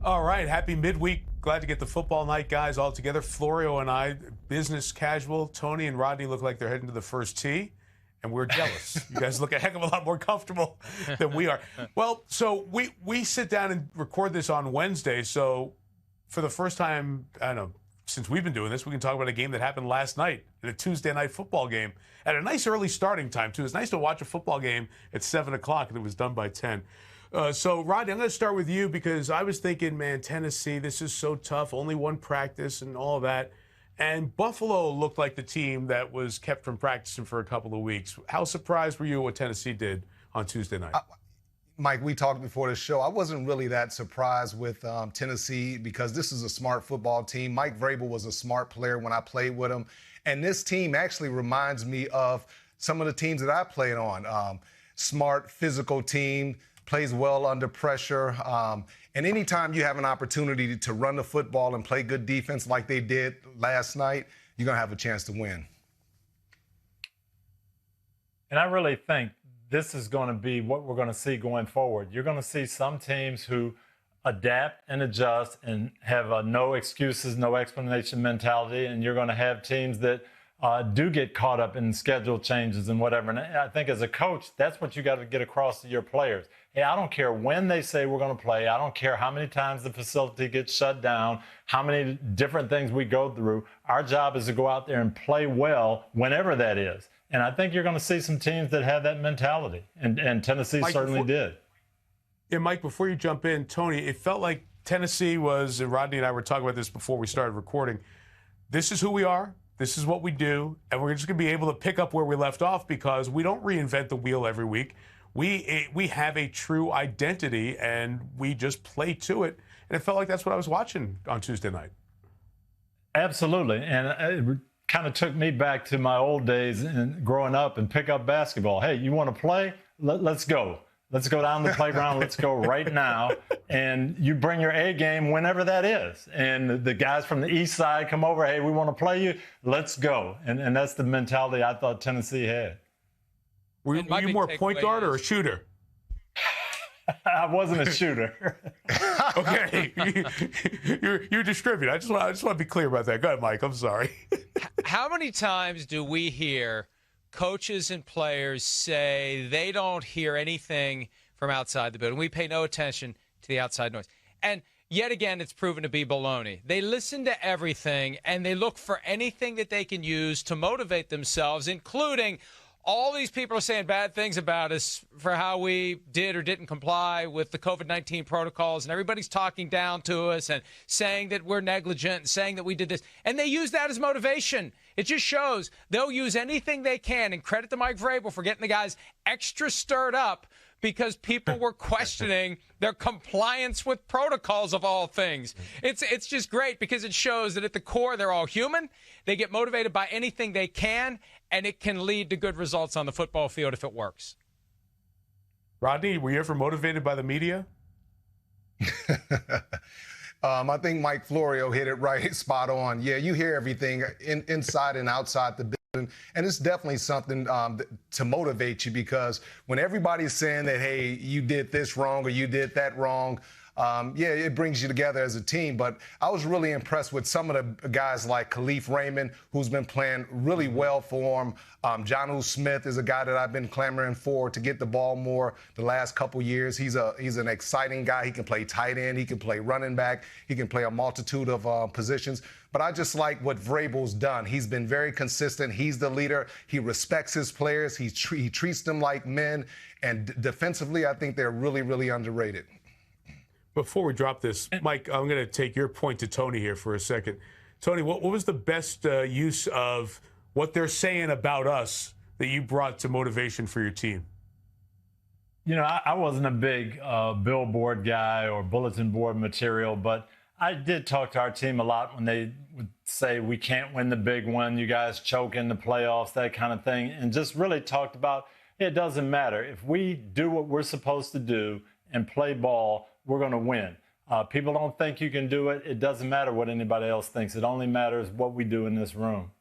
All right, happy midweek. Glad to get the football night guys all together. Florio and I, business casual. Tony and Rodney look like they're heading to the first tee, and we're jealous. You guys look a heck of a lot more comfortable than we are. Well, so we sit down and record this on Wednesday. So for the first time, I don't know, since we've been doing this, we can talk about a game that happened last night, in a Tuesday night football game at a nice early starting time, too. It's nice to watch a football game at 7 o'clock, and it was done by 10. So, Rodney, I'm going to start with you because I was thinking, man, Tennessee, this is so tough. Only one practice and all of that. And Buffalo looked like the team that was kept from practicing for a couple of weeks. How surprised were you at what Tennessee did on Tuesday night? Mike, we talked before the show. I wasn't really that surprised with Tennessee because this is a smart football team. Mike Vrabel was a smart player when I played with him. And this team actually reminds me of some of the teams that I played on. Smart, physical team. Plays well under pressure. And anytime you have an opportunity to run the football and play good defense like they did last night, you're going to have a chance to win. And I really think this is going to be what we're going to see going forward. You're going to see some teams who adapt and adjust and have a no excuses, no explanation mentality. And you're going to have teams that do get caught up in schedule changes and whatever. And I think as a coach, that's what you got to get across to your players. Hey, I don't care when they say we're going to play. I don't care how many times the facility gets shut down, how many different things we go through. Our job is to go out there and play well whenever that is. And I think you're going to see some teams that have that mentality. And Tennessee Mike, certainly did. Yeah, Mike, before you jump in, Tony, it felt like Tennessee was, and Rodney and I were talking about this before we started recording, this is who we are. This is what we do, and we're just going to be able to pick up where we left off because we don't reinvent the wheel every week. We have a true identity, and we just play to it. And it felt like that's what I was watching on Tuesday night. Absolutely, and it kind of took me back to my old days and growing up and pick up basketball. Hey, you want to play? Let's go. Let's go down the playground. Let's go right now. And you bring your A game whenever that is. And the guys from the east side come over. Hey, we want to play you. Let's go. And that's the mentality I thought Tennessee had. Were you more point guard or a shooter? I wasn't a shooter. Okay. You're distributed. I just want to be clear about that. Go ahead, Mike. I'm sorry. How many times do we hear coaches and players say they don't hear anything from outside the building? We pay no attention to the outside noise. And yet again, it's proven to be baloney. They listen to everything, and they look for anything that they can use to motivate themselves, including all these people are saying bad things about us for how we did or didn't comply with the COVID-19 protocols, and everybody's talking down to us and saying that we're negligent and saying that we did this. And they use that as motivation. It just shows they'll use anything they can, and credit to Mike Vrabel for getting the guys extra stirred up because people were questioning their compliance with protocols of all things. It's just great because it shows that at the core they're all human. They get motivated by anything they can, and it can lead to good results on the football field if it works. Rodney, were you ever motivated by the media? I think Mike Florio hit it right, spot on. Yeah, you hear everything inside and outside the building. And it's definitely something to motivate you because when everybody's saying that, hey, you did this wrong or you did that wrong, yeah, it brings you together as a team. But I was really impressed with some of the guys like Khalif Raymond, who's been playing really well for him. Jonnu Smith is a guy that I've been clamoring for to get the ball more the last couple years. He's an exciting guy. He can play tight end. He can play running back. He can play a multitude of positions. But I just like what Vrabel's done. He's been very consistent. He's the leader. He respects his players. He treats them like men. And defensively, I think they're really, really underrated. Before we drop this, Mike, I'm going to take your point to Tony here for a second. Tony, what was the best use of what they're saying about us that you brought to motivation for your team? You know, I wasn't a big billboard guy or bulletin board material, but I did talk to our team a lot when they would say we can't win the big one, you guys choke in the playoffs, that kind of thing, and just really talked about it doesn't matter. If we do what we're supposed to do and play ball, we're going to win. People don't think you can do it. It doesn't matter what anybody else thinks. It only matters what we do in this room.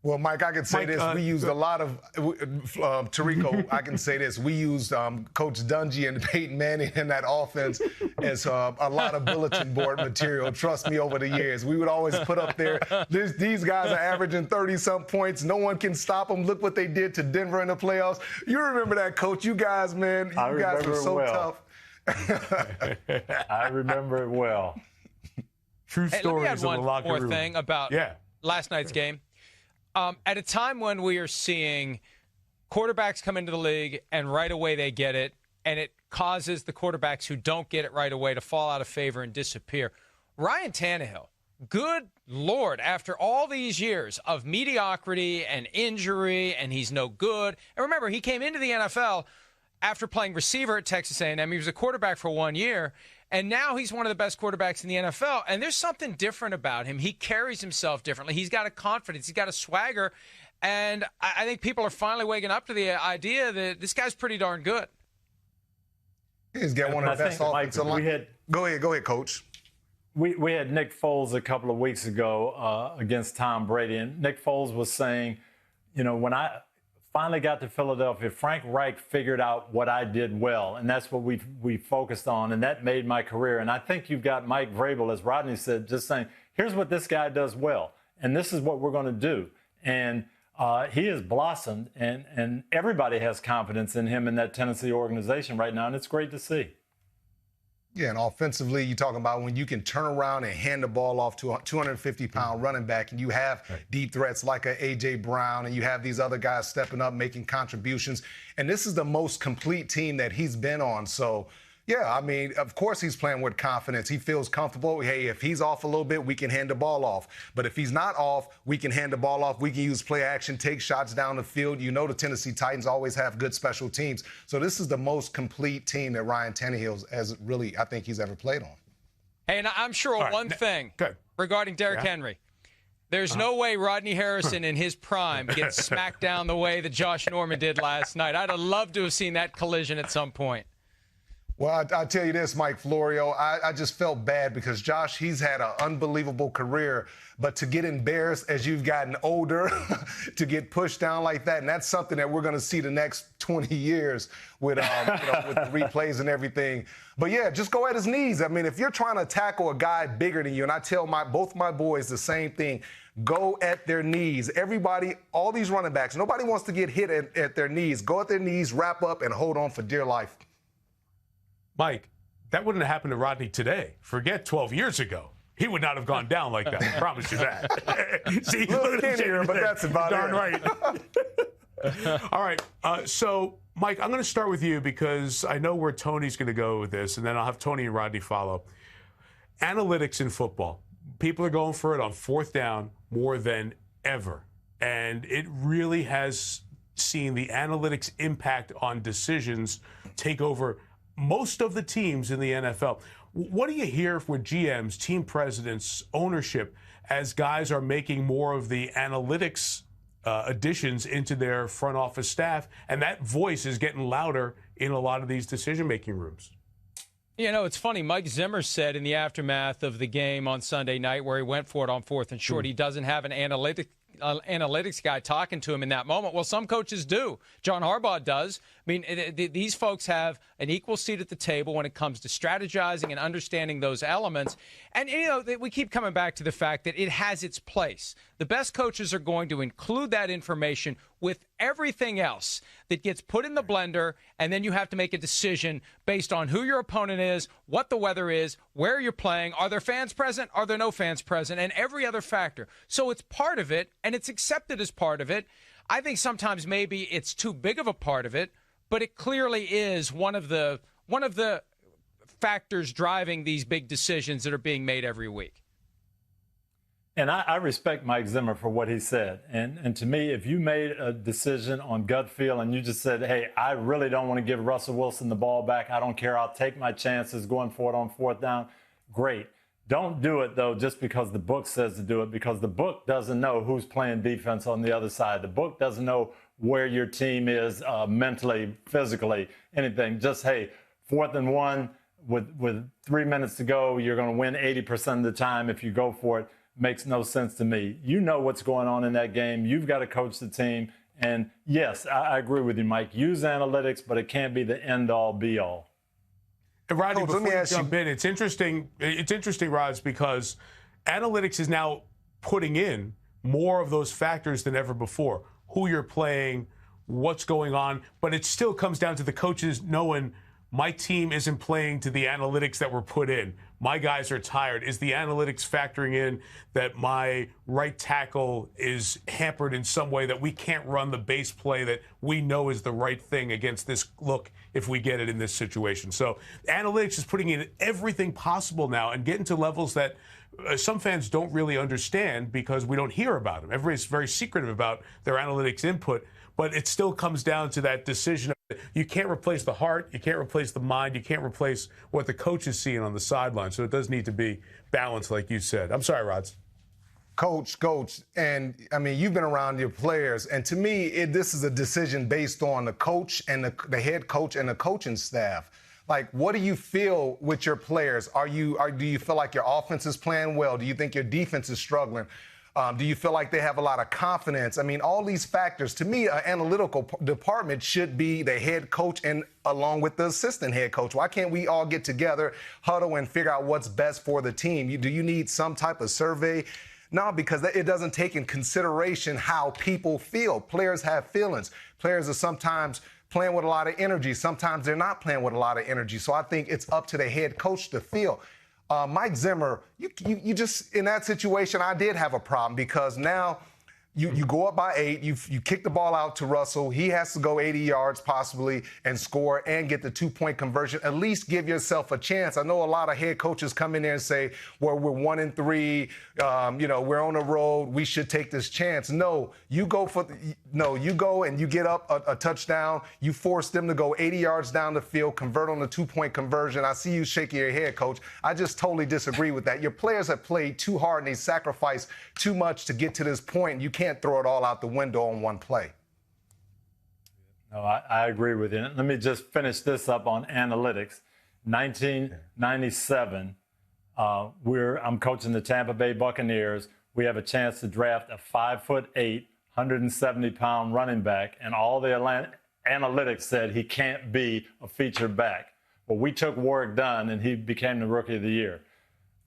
Well, Mike, I can say this. We used a lot of, Tirico, I can say this. We used Coach Dungy and Peyton Manning in that offense as a lot of bulletin board material. Trust me, over the years. We would always put up there, these guys are averaging 30-some points. No one can stop them. Look what they did to Denver in the playoffs. You remember that, Coach. You guys, man, you guys were so tough. I remember it well. True stories in the locker room. One more thing about last night's game. At a time when we are seeing quarterbacks come into the league and right away they get it, and it causes the quarterbacks who don't get it right away to fall out of favor and disappear. Ryan Tannehill, good Lord, after all these years of mediocrity and injury, and he's no good. And remember, he came into the NFL after playing receiver at Texas A&M. He was a quarterback for 1 year. And now he's one of the best quarterbacks in the NFL. And there's something different about him. He carries himself differently. He's got a confidence. He's got a swagger. And I think people are finally waking up to the idea that this guy's pretty darn good. He's got one of the best offensive line. Go ahead, Coach. We had Nick Foles a couple of weeks ago against Tom Brady. And Nick Foles was saying, you know, when I finally got to Philadelphia, Frank Reich figured out what I did well, and that's what we focused on, and that made my career. And I think you've got Mike Vrabel, as Rodney said, just saying, here's what this guy does well, and this is what we're going to do. And he has blossomed, and everybody has confidence in him in that Tennessee organization right now, and it's great to see. Yeah, and offensively, you're talking about when you can turn around and hand the ball off to a 250-pound running back, and you have deep threats like a A.J. Brown, and you have these other guys stepping up, making contributions. And this is the most complete team that he's been on. So, yeah, I mean, of course he's playing with confidence. He feels comfortable. Hey, if he's off a little bit, we can hand the ball off. But if he's not off, we can hand the ball off. We can use play action, take shots down the field. You know the Tennessee Titans always have good special teams. So this is the most complete team that Ryan Tannehill has really, I think, he's ever played on. Hey, and I'm sure one thing regarding Derrick Henry. There's no way Rodney Harrison in his prime gets smacked down the way that Josh Norman did last night. I'd have loved to have seen that collision at some point. Well, I'll tell you this, Mike Florio, I just felt bad because Josh, he's had an unbelievable career, but to get embarrassed as you've gotten older, to get pushed down like that, and that's something that we're going to see the next 20 years with, with the replays and everything. But, yeah, just go at his knees. I mean, if you're trying to tackle a guy bigger than you, and I tell both my boys the same thing, go at their knees. Everybody, all these running backs, nobody wants to get hit at their knees. Go at their knees, wrap up, and hold on for dear life. Mike, that wouldn't have happened to Rodney today. Forget 12 years ago. He would not have gone down like that. I promise you that. See, look skinnier, but that's about it. Darn right. All right. So, Mike, I'm going to start with you because I know where Tony's going to go with this, and then I'll have Tony and Rodney follow. Analytics in football. People are going for it on fourth down more than ever. And it really has seen the analytics impact on decisions take over most of the teams in the NFL. What do you hear with GMs, team presidents, ownership, as guys are making more of the analytics additions into their front office staff, and that voice is getting louder in a lot of these decision-making rooms? You know, it's funny. Mike Zimmer said in the aftermath of the game on Sunday night where he went for it on fourth and short, he doesn't have an analytics guy talking to him in that moment. Well, some coaches do. John Harbaugh does. I mean, these folks have an equal seat at the table when it comes to strategizing and understanding those elements. And, you know, we keep coming back to the fact that it has its place. The best coaches are going to include that information with everything else that gets put in the blender, and then you have to make a decision based on who your opponent is, what the weather is, where you're playing, are there fans present, are there no fans present, and every other factor. So it's part of it, and it's accepted as part of it. I think sometimes maybe it's too big of a part of it, but it clearly is one of the factors driving these big decisions that are being made every week. And I respect Mike Zimmer for what he said. And to me, if you made a decision on gut feel and you just said, hey, I really don't want to give Russell Wilson the ball back, I don't care, I'll take my chances going for it on fourth down, great. Don't do it, though, just because the book says to do it, because the book doesn't know who's playing defense on the other side. The book doesn't know where your team is mentally, physically, anything. Just, hey, 4th and 1 with 3 minutes to go, you're going to win 80% of the time if you go for it. makes no sense to me. You know what's going on in that game. You've got to coach the team. And yes, I agree with you, Mike. Use analytics, but it can't be the end-all, be-all. And Rodney, before you jump in, it's interesting. It's interesting, Rods, because analytics is now putting in more of those factors than ever before. Who you're playing, what's going on, but it still comes down to the coaches knowing my team isn't playing to the analytics that were put in. My guys are tired. Is the analytics factoring in that my right tackle is hampered in some way that we can't run the base play that we know is the right thing against this look if we get it in this situation? So analytics is putting in everything possible now and getting to levels that some fans don't really understand because we don't hear about them. Everybody's very secretive about their analytics input, but it still comes down to that decision. You can't replace the heart, you can't replace the mind, you can't replace what the coach is seeing on the sideline. So it does need to be balanced, like you said. I'm sorry, Rods. Coach, and I mean, you've been around your players, and to me, this is a decision based on the coach and the head coach and the coaching staff. Like, what do you feel with your players? Do you feel like your offense is playing well? Do you think your defense is struggling? Do you feel like they have a lot of confidence? I mean, all these factors. To me, an analytical department should be the head coach and along with the assistant head coach. Why can't we all get together, huddle, and figure out what's best for the team? Do you need some type of survey? No, because it doesn't take in consideration how people feel. Players have feelings. Players are sometimes playing with a lot of energy. Sometimes they're not playing with a lot of energy. So I think it's up to the head coach to feel. Mike Zimmer, you just, in that situation, I did have a problem because now you go up by 8, you kick the ball out to Russell. He has to go 80 yards possibly and score and get the 2-point conversion. At least give yourself a chance. I know a lot of head coaches come in there and say, well, we're 1-3, we're on the road, we should take this chance. No, you go and you get up a touchdown. You force them to go 80 yards down the field, convert on the 2-point conversion. I see you shaking your head, Coach. I just totally disagree with that. Your players have played too hard and they sacrificed too much to get to this point. You can't throw it all out the window on one play. No, I agree with you. Let me just finish this up on analytics. 1997, I'm coaching the Tampa Bay Buccaneers. We have a chance to draft a 5'8", 170-pound running back, and all the analytics said he can't be a featured back. Well, we took Warrick Dunn, and he became the Rookie of the Year.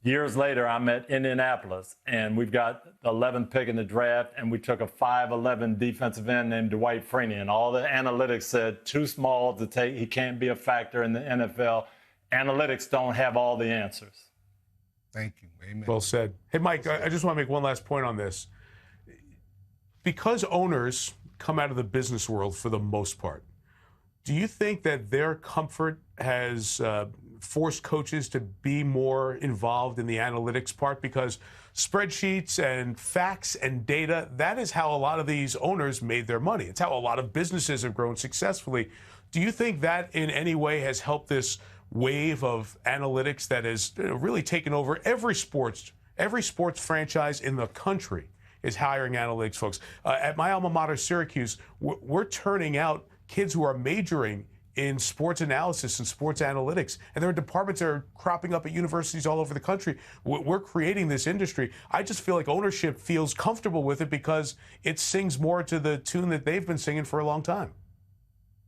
Years later, I'm at Indianapolis, and we've got the 11th pick in the draft, and we took a 5'11" defensive end named Dwight Freeney, and all the analytics said too small to take. He can't be a factor in the NFL. Analytics don't have all the answers. Thank you. Amen. Well said. Hey, Mike, I just want to make one last point on this. Because owners come out of the business world for the most part, do you think that their comfort has forced coaches to be more involved in the analytics part? Because spreadsheets and facts and data, that is how a lot of these owners made their money. It's how a lot of businesses have grown successfully. Do you think that in any way has helped this wave of analytics that has really taken over every sports franchise in the country is hiring analytics folks? At my alma mater, Syracuse, we're turning out kids who are majoring in sports analysis and sports analytics. And there are departments that are cropping up at universities all over the country. We're creating this industry. I just feel like ownership feels comfortable with it because it sings more to the tune that they've been singing for a long time.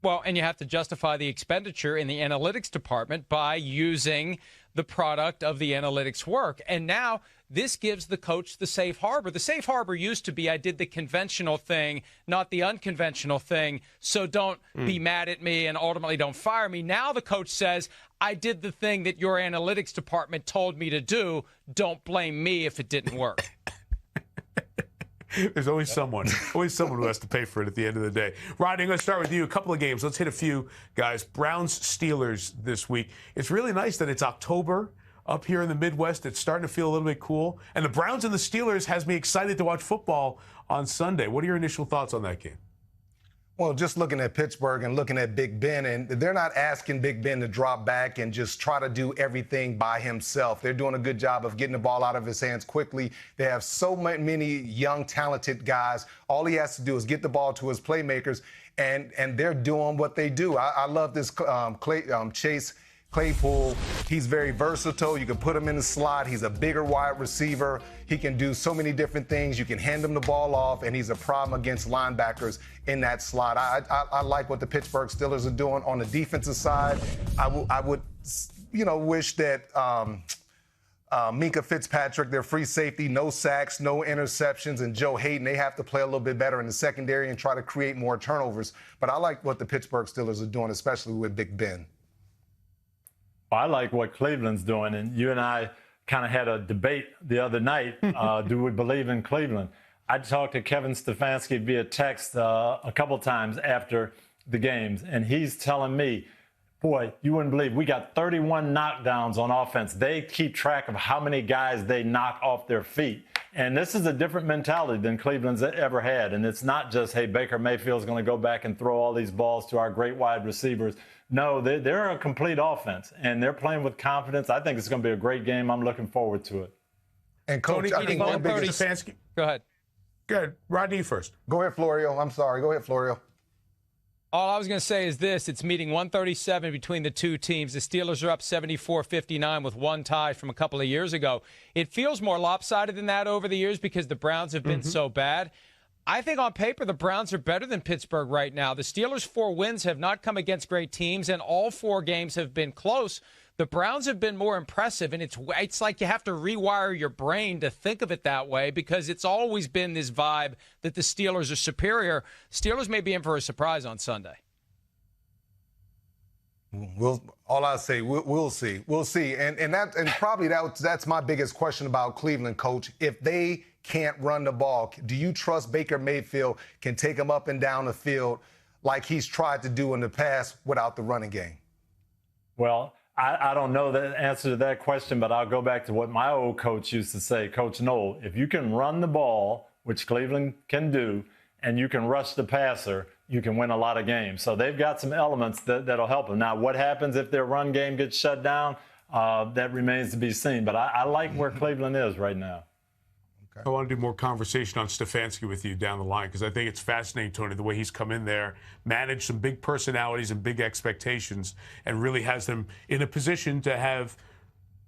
Well, and you have to justify the expenditure in the analytics department by using the product of the analytics work. And now this gives the coach the safe harbor. The safe harbor used to be I did the conventional thing, not the unconventional thing, so don't be mad at me and ultimately don't fire me. Now the coach says, I did the thing that your analytics department told me to do. Don't blame me if it didn't work. There's always someone who has to pay for it at the end of the day. Rodney, I'm going to start with you. A couple of games. Let's hit a few, guys. Browns-Steelers this week. It's really nice that it's October up here in the Midwest. It's starting to feel a little bit cool. And the Browns and the Steelers has me excited to watch football on Sunday. What are your initial thoughts on that game? Well, just looking at Pittsburgh and looking at Big Ben, and they're not asking Big Ben to drop back and just try to do everything by himself. They're doing a good job of getting the ball out of his hands quickly. They have so many young, talented guys. All he has to do is get the ball to his playmakers, and they're doing what they do. I love this Chase Claypool, he's very versatile. You can put him in the slot. He's a bigger wide receiver. He can do so many different things. You can hand him the ball off, and he's a problem against linebackers in that slot. I like what the Pittsburgh Steelers are doing on the defensive side. I would, wish that Minkah Fitzpatrick, their free safety, no sacks, no interceptions, and Joe Hayden, they have to play a little bit better in the secondary and try to create more turnovers. But I like what the Pittsburgh Steelers are doing, especially with Big Ben. I like what Cleveland's doing, and you and I kind of had a debate the other night. Do we believe in Cleveland? I talked to Kevin Stefanski via text a couple times after the games, and he's telling me, boy, you wouldn't believe, we got 31 knockdowns on offense. They keep track of how many guys they knock off their feet. And this is a different mentality than Cleveland's ever had. And it's not just, hey, Baker Mayfield's going to go back and throw all these balls to our great wide receivers. No, they're a complete offense, and they're playing with confidence. I think it's going to be a great game. I'm looking forward to it. And, Coach, I think one biggest... Go ahead. Go ahead. Rodney first. Go ahead, Florio. I'm sorry. Go ahead, Florio. All I was going to say is this. It's meeting 137 between the two teams. The Steelers are up 74-59 with one tie from a couple of years ago. It feels more lopsided than that over the years because the Browns have been so bad. I think on paper the Browns are better than Pittsburgh right now. The Steelers' 4 wins have not come against great teams, and all 4 games have been close. The Browns have been more impressive, and it's like you have to rewire your brain to think of it that way because it's always been this vibe that the Steelers are superior. Steelers may be in for a surprise on Sunday. All I say, we'll see. We'll see. And probably that's my biggest question about Cleveland, Coach. If they can't run the ball, do you trust Baker Mayfield can take them up and down the field like he's tried to do in the past without the running game? Well, I don't know the answer to that question, but I'll go back to what my old coach used to say, Coach Noel. If you can run the ball, which Cleveland can do, and you can rush the passer, you can win a lot of games. So they've got some elements that'll help them. Now, what happens if their run game gets shut down? That remains to be seen. But I like where Cleveland is right now. I want to do more conversation on Stefanski with you down the line because I think it's fascinating, Tony, the way he's come in there, managed some big personalities and big expectations, and really has them in a position to have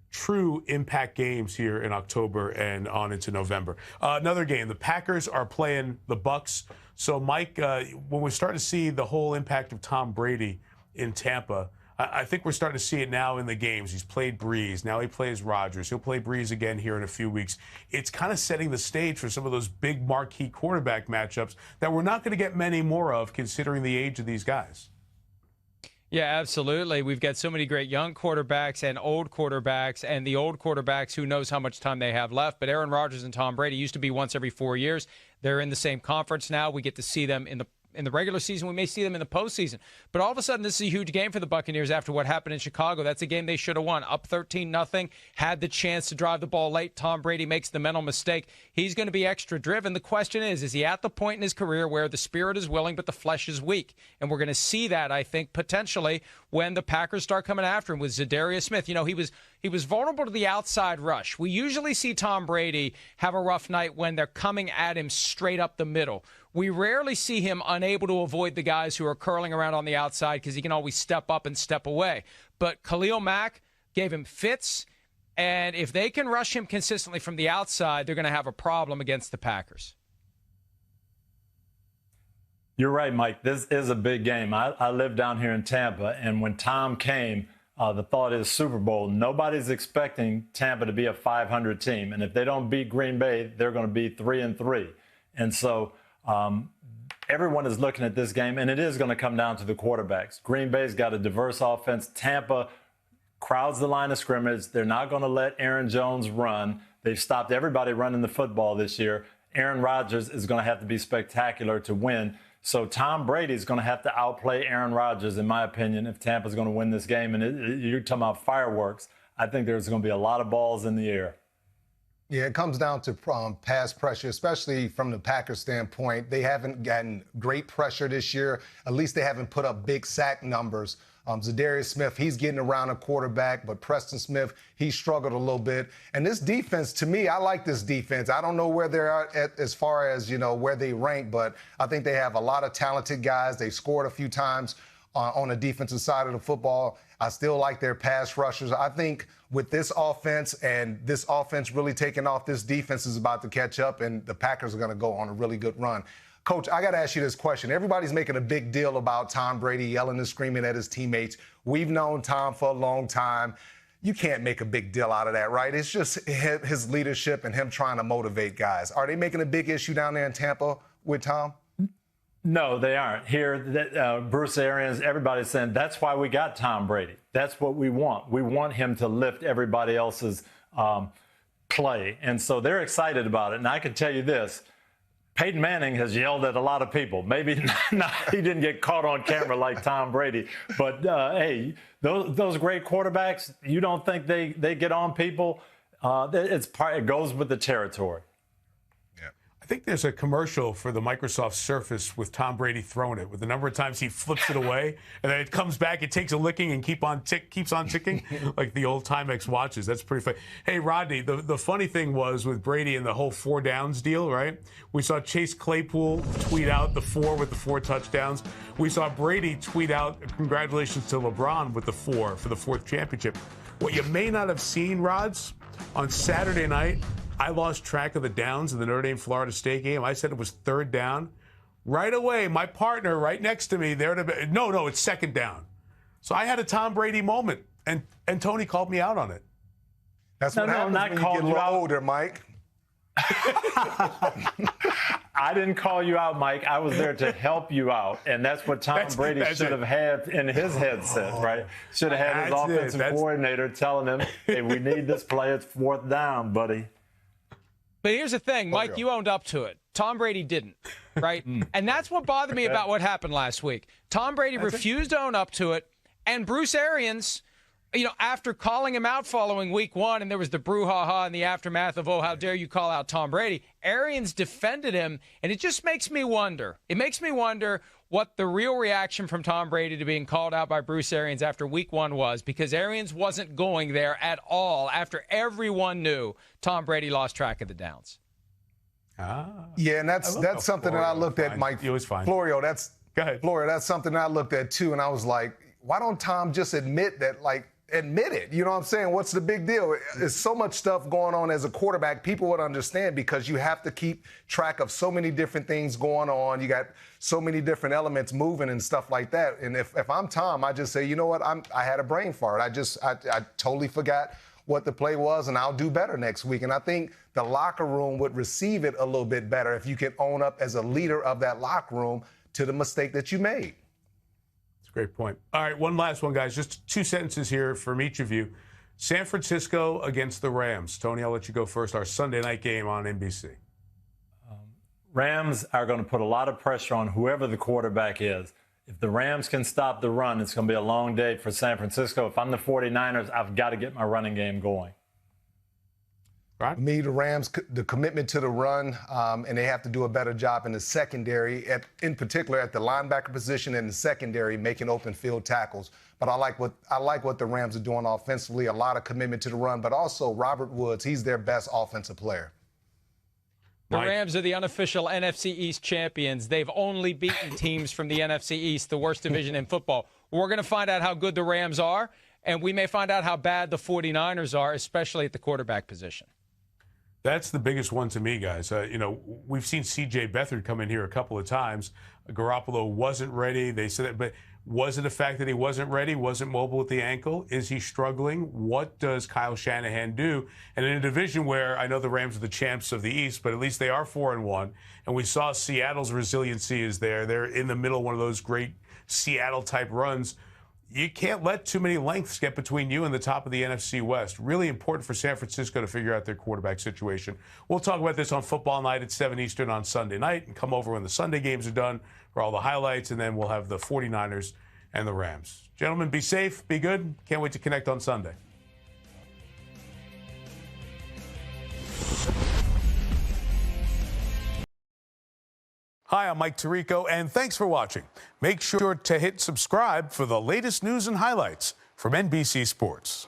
true impact games here in October and on into November. Another game, the Packers are playing the Bucs. So, Mike, when we're starting to see the whole impact of Tom Brady in Tampa, I think we're starting to see it now in the games. He's played Breeze. Now he plays Rodgers. He'll play Breeze again here in a few weeks. It's kind of setting the stage for some of those big marquee quarterback matchups that we're not going to get many more of considering the age of these guys. Yeah, absolutely. We've got so many great young quarterbacks and old quarterbacks, and the old quarterbacks, who knows how much time they have left. But Aaron Rodgers and Tom Brady used to be once every 4 years. They're in the same conference now. We get to see them in the regular season. We may see them in the postseason. But all of a sudden, this is a huge game for the Buccaneers after what happened in Chicago. That's a game they should have won. Up 13-0, had the chance to drive the ball late. Tom Brady makes the mental mistake. He's going to be extra driven. The question is he at the point in his career where the spirit is willing but the flesh is weak? And we're going to see that, I think, potentially when the Packers start coming after him with Zadarius Smith. You know, he was vulnerable to the outside rush. We usually see Tom Brady have a rough night when they're coming at him straight up the middle. We rarely see him unable to avoid the guys who are curling around on the outside because he can always step up and step away. But Khalil Mack gave him fits, and if they can rush him consistently from the outside, they're going to have a problem against the Packers. You're right, Mike. This is a big game. I live down here in Tampa, and when Tom came, the thought is Super Bowl. Nobody's expecting Tampa to be a 500 team, and if they don't beat Green Bay, they're going to be 3-3. And so everyone is looking at this game, and it is going to come down to the quarterbacks. Green Bay's got a diverse offense. Tampa crowds the line of scrimmage. They're not going to let Aaron Jones run. They've stopped everybody running the football this year. Aaron Rodgers is going to have to be spectacular to win. So Tom Brady is going to have to outplay Aaron Rodgers, in my opinion, if Tampa's going to win this game. And you're talking about fireworks. I think there's going to be a lot of balls in the air. Yeah, it comes down to pass pressure, especially from the Packers standpoint. They haven't gotten great pressure this year. At least they haven't put up big sack numbers. Zadarius Smith, he's getting around a quarterback, but Preston Smith, he struggled a little bit. And this defense, to me, I like this defense. I don't know where they're at as far as, where they rank, but I think they have a lot of talented guys. They've scored a few times on the defensive side of the football. I still like their pass rushers. I think with this offense and this offense really taking off, this defense is about to catch up, and the Packers are going to go on a really good run. Coach, I got to ask you this question. Everybody's making a big deal about Tom Brady yelling and screaming at his teammates. We've known Tom for a long time. You can't make a big deal out of that, right? It's just his leadership and him trying to motivate guys. Are they making a big issue down there in Tampa with Tom? No, they aren't. Here, Bruce Arians, everybody's saying that's why we got Tom Brady. That's what we want. We want him to lift everybody else's play. And so they're excited about it. And I can tell you this. Peyton Manning has yelled at a lot of people. Maybe not, he didn't get caught on camera like Tom Brady. But, hey, those great quarterbacks, you don't think they get on people? It goes with the territory. I think there's a commercial for the Microsoft Surface with Tom Brady throwing it, with the number of times he flips it away, and then it comes back, it takes a licking and keeps on ticking, like the old Timex watches. That's pretty funny. Hey, Rodney, the funny thing was with Brady and the whole 4 downs deal, right? We saw Chase Claypool tweet out the 4 with the 4 touchdowns. We saw Brady tweet out congratulations to LeBron with the 4 for the 4th championship. What you may not have seen, Rods, on Saturday night, I lost track of the downs in the Notre Dame-Florida State game. I said it was 3rd down. Right away, my partner right next to me, no, it's 2nd down. So I had a Tom Brady moment, and Tony called me out on it. That's what happens when you get a little older, Mike. I didn't call you out, Mike. I was there to help you out, and that's what Tom Brady should have had in his headset, right? Should have had his offensive coordinator telling him, hey, we need this play. It's 4th down, buddy. But here's the thing, Mike, you owned up to it. Tom Brady didn't, right? And that's what bothered me about what happened last week. Tom Brady refused to own up to it, and Bruce Arians, after calling him out following week 1, and there was the brouhaha in the aftermath of, oh, how dare you call out Tom Brady, Arians defended him, and it just makes me wonder. It makes me wonder what the real reaction from Tom Brady to being called out by Bruce Arians after week 1 was, because Arians wasn't going there at all after everyone knew Tom Brady lost track of the downs. Yeah, and that's something that I looked at, Mike. It was fine. Florio, Go ahead. Florio, that's something that I looked at too, and I was like, why don't Tom just admit that, admit it? You know what I'm saying? What's the big deal? There's so much stuff going on as a quarterback. People would understand because you have to keep track of so many different things going on. You got so many different elements moving and stuff like that. And if I'm Tom, I just say, you know what? I had a brain fart. I totally forgot what the play was, and I'll do better next week. And I think the locker room would receive it a little bit better if you can own up as a leader of that locker room to the mistake that you made. Great point. All right, one last one, guys. Just 2 sentences here from each of you. San Francisco against the Rams. Tony, I'll let you go first. Our Sunday night game on NBC. Rams are going to put a lot of pressure on whoever the quarterback is. If the Rams can stop the run, it's going to be a long day for San Francisco. If I'm the 49ers, I've got to get my running game going. For me, the Rams, the commitment to the run, and they have to do a better job in the secondary, in particular at the linebacker position and the secondary, making open field tackles. But I like what the Rams are doing offensively, a lot of commitment to the run, but also Robert Woods, he's their best offensive player. The Rams are the unofficial NFC East champions. They've only beaten teams from the NFC East, the worst division in football. We're going to find out how good the Rams are, and we may find out how bad the 49ers are, especially at the quarterback position. That's the biggest one to me, guys. We've seen C.J. Beathard come in here a couple of times. Garoppolo wasn't ready. They said it, but was it the fact that he wasn't ready, wasn't mobile with the ankle? Is he struggling? What does Kyle Shanahan do? And in a division where I know the Rams are the champs of the East, but at least they are 4-1, and we saw Seattle's resiliency is there. They're in the middle of one of those great Seattle-type runs. You can't let too many lengths get between you and the top of the NFC West. Really important for San Francisco to figure out their quarterback situation. We'll talk about this on Football Night at 7 Eastern on Sunday night, and come over when the Sunday games are done for all the highlights, and then we'll have the 49ers and the Rams. Gentlemen, be safe, be good. Can't wait to connect on Sunday. Hi, I'm Mike Tirico, and thanks for watching. Make sure to hit subscribe for the latest news and highlights from NBC Sports.